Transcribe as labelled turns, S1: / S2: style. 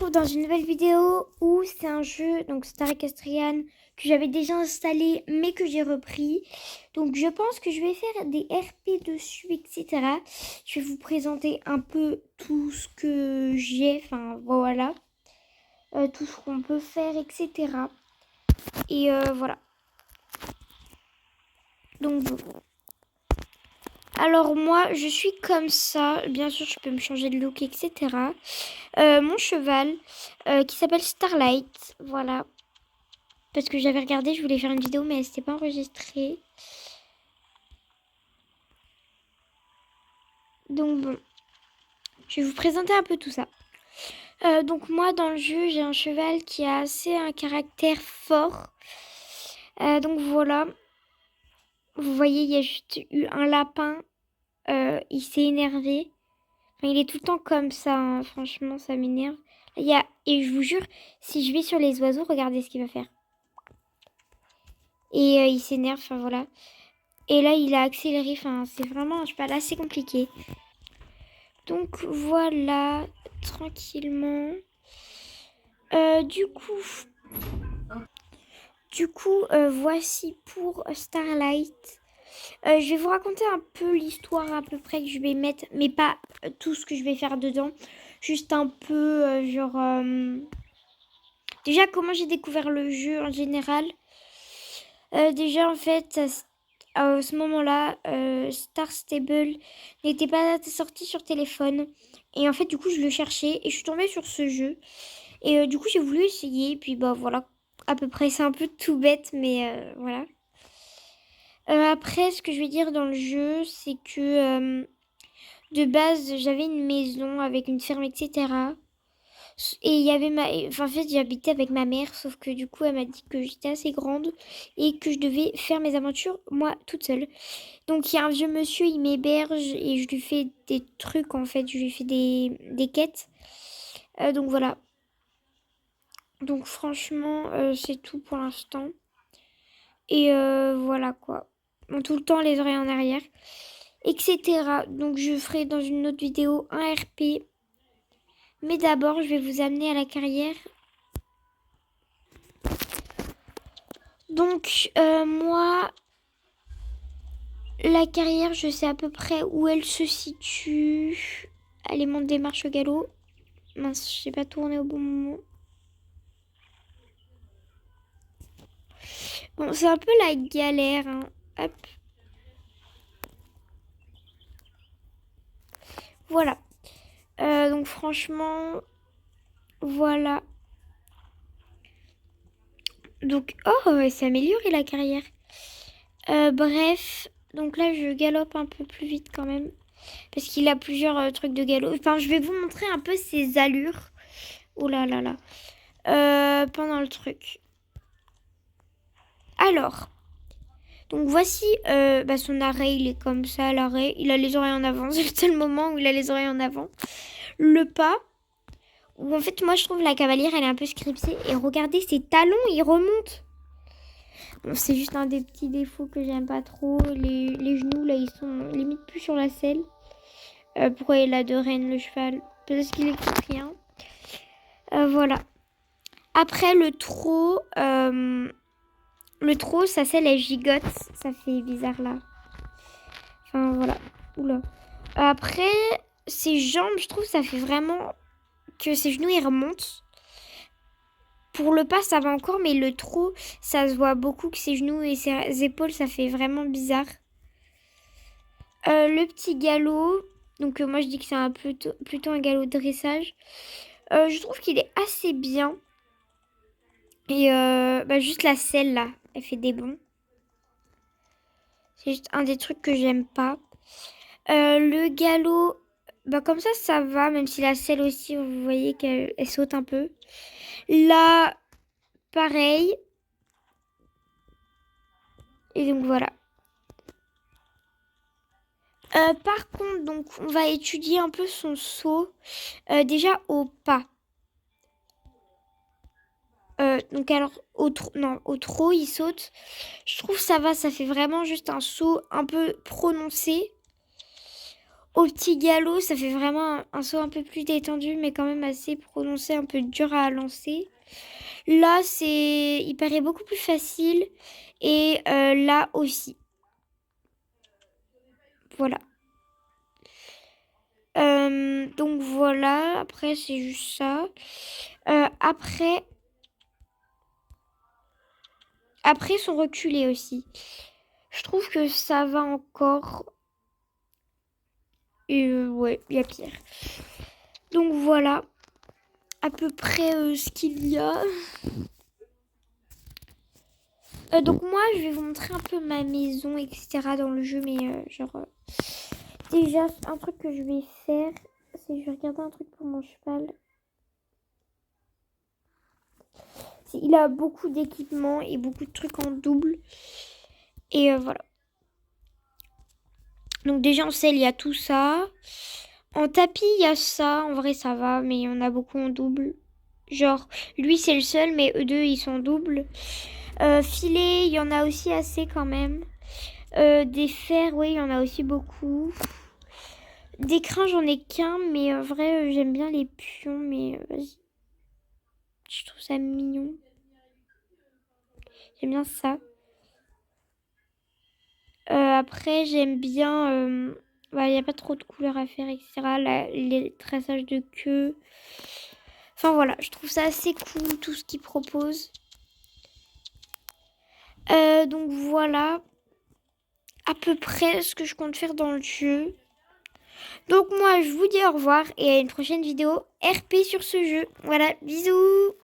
S1: retrouve dans une nouvelle vidéo où c'est un jeu, donc Star Equestrian, que j'avais déjà installé mais que j'ai repris. Donc je pense que je vais faire des RP dessus, etc. Je vais vous présenter un peu tout ce que j'ai, enfin voilà, tout ce qu'on peut faire, etc. Et voilà. Donc bon. Alors moi, je suis comme ça. Bien sûr, je peux me changer de look, etc. Mon cheval, qui s'appelle Starlight. Voilà. Parce que j'avais regardé, je voulais faire une vidéo, mais elle s'était pas enregistrée. Donc bon, je vais vous présenter un peu tout ça. Donc moi, dans le jeu, j'ai un cheval qui a assez un caractère fort. Donc voilà. Vous voyez, il y a juste eu un lapin. Il s'est énervé. Enfin, il est tout le temps comme ça, hein. Franchement, ça m'énerve. Et je vous jure, si je vais sur les oiseaux, regardez ce qu'il va faire. Et il s'énerve, enfin voilà. Et là, il a accéléré, enfin, c'est vraiment un cheval assez compliqué. Donc voilà, tranquillement. Voici pour Starlight. Je vais vous raconter un peu l'histoire à peu près que je vais mettre, mais pas tout ce que je vais faire dedans. Juste un peu, déjà, comment j'ai découvert le jeu en général. Déjà, en fait, à ce moment-là, Star Stable n'était pas sorti sur téléphone. Et en fait, du coup, je le cherchais et je suis tombée sur ce jeu. Et du coup, j'ai voulu essayer. Et puis, bah voilà, à peu près, c'est un peu tout bête, mais voilà. Après, ce que je vais dire dans le jeu, c'est que de base, j'avais une maison avec une ferme, etc. Et il y avait enfin, en fait, j'habitais avec ma mère, sauf que du coup, elle m'a dit que j'étais assez grande et que je devais faire mes aventures moi toute seule. Donc, il y a un vieux monsieur, il m'héberge et je lui fais des trucs en fait, je lui fais des quêtes. Donc voilà. Donc franchement, c'est tout pour l'instant. Et voilà quoi. Bon, tout le temps les oreilles en arrière, etc. Donc je ferai dans une autre vidéo un RP. Mais d'abord, je vais vous amener à la carrière. Donc moi, la carrière, je sais à peu près où elle se situe. Allez, monte des marches au galop. Mince, j'ai pas tourné au bon moment. Bon, c'est un peu la galère, hein. Hop. Voilà. Donc franchement, voilà. Donc, oh, elle s'est améliorée la carrière. Bref, donc là, je galope un peu plus vite quand même. Parce qu'il a plusieurs trucs de galop. Enfin, je vais vous montrer un peu ses allures. Oh là là là. Pendant le truc. Alors, donc voici son arrêt. Il est comme ça, l'arrêt. Il a les oreilles en avant. C'est le seul moment où il a les oreilles en avant. Le pas. Où en fait, moi, je trouve la cavalière, elle est un peu scriptée. Et regardez, ses talons, ils remontent. Bon, c'est juste un des petits défauts que j'aime pas trop. Les genoux, là, ils sont limite plus sur la selle. Pourquoi il a deux rênes, le cheval? Parce qu'il écoute rien. Voilà. Après, le trot, sa selle, elle gigote. Ça fait bizarre, là. Enfin, voilà. Oula. Après, ses jambes, je trouve, ça fait vraiment que ses genoux, ils remontent. Pour le pas, ça va encore, mais le trot, ça se voit beaucoup que ses genoux et ses épaules, ça fait vraiment bizarre. Le petit galop, donc moi je dis que c'est plutôt un galop de dressage. Je trouve qu'il est assez bien. Et juste la selle là, elle fait des bonds. C'est juste un des trucs que j'aime pas. Le galop, comme ça va, même si la selle aussi, vous voyez qu'elle saute un peu. Là, pareil. Et donc voilà. Par contre, donc on va étudier un peu son saut. Déjà au pas. Donc alors au trot il saute. Je trouve ça va, ça fait vraiment juste un saut un peu prononcé. Au petit galop, ça fait vraiment un saut un peu plus détendu, mais quand même assez prononcé, un peu dur à lancer. Là, il paraît beaucoup plus facile. Et là aussi. Voilà. Donc voilà. Après, c'est juste ça. Après, ils sont reculés aussi. Je trouve que ça va encore. Et ouais, il y a pire. Donc voilà. À peu près ce qu'il y a. Donc moi, je vais vous montrer un peu ma maison, etc. dans le jeu. Mais déjà, un truc que je vais faire, c'est je vais regarder un truc pour mon cheval. Il a beaucoup d'équipements et beaucoup de trucs en double. Et voilà. Donc déjà en selle, il y a tout ça. En tapis, il y a ça. En vrai, ça va, mais il y en a beaucoup en double. Genre, lui, c'est le seul, mais eux deux, ils sont en double. Filet, il y en a aussi assez quand même. Des fers, oui, il y en a aussi beaucoup. Des crins, j'en ai qu'un, mais en vrai, j'aime bien les pions, mais vas-y. Je trouve ça mignon. J'aime bien ça. Après, j'aime bien... il n'y a pas trop de couleurs à faire, etc. Les traçages de queue. Enfin voilà, je trouve ça assez cool, tout ce qu'ils proposent. Donc voilà, à peu près ce que je compte faire dans le jeu. Donc moi, je vous dis au revoir et à une prochaine vidéo RP sur ce jeu. Voilà, bisous!